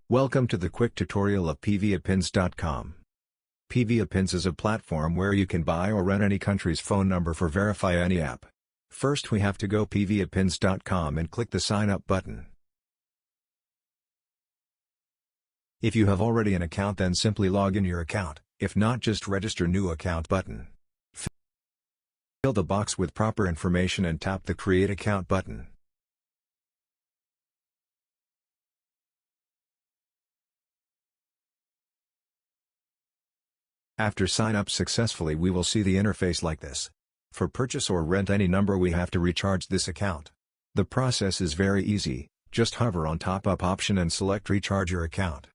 Welcome to the quick tutorial of PVAPins.com. PVAPins is a platform where you can buy or rent any country's phone number for verify any app. First we have to go PVAPins.com and click the sign up button. If you have already an account, then simply log in your account, if not just register new account button. Fill the box with proper information and tap the create account button. After sign up successfully, we will see the interface like this. For purchase or rent any number, we have to recharge this account. The process is very easy, just hover on top up option and select recharge your account.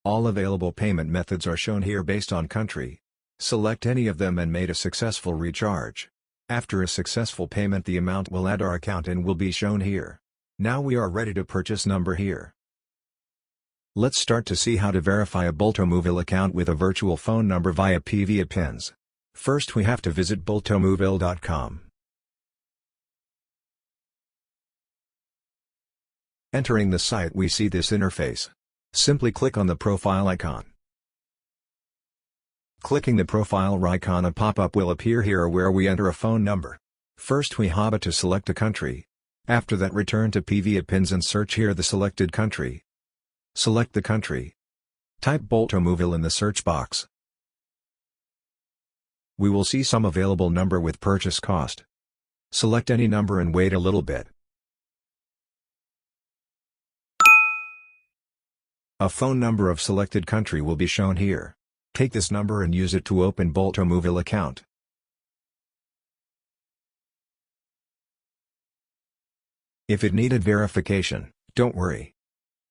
All available payment methods are shown here based on country. Select any of them and made a successful recharge. After a successful payment, the amount will add our account and will be shown here. Now we are ready to purchase number here. Let's start to see how to verify a Boletomóvil account with a virtual phone number via PVAPins. First we have to visit boletomóvil.com. Entering the site, we see this interface. Simply click on the profile icon. Clicking the profile icon, a pop-up will appear here where we enter a phone number. First we hover to select a country. After that, return to PVAPins and search here the selected country. Select the country. Type Boletomóvil in the search box. We will see some available number with purchase cost. Select any number and wait a little bit. A phone number of selected country will be shown here. Take this number and use it to open Boletomóvil account. If it needed verification, don't worry.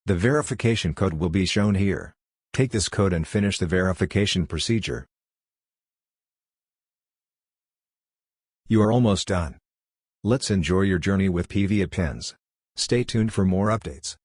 The verification code will be shown here. Take this code and finish the verification procedure. You are almost done. Let's enjoy your journey with PVAPins. Stay tuned for more updates.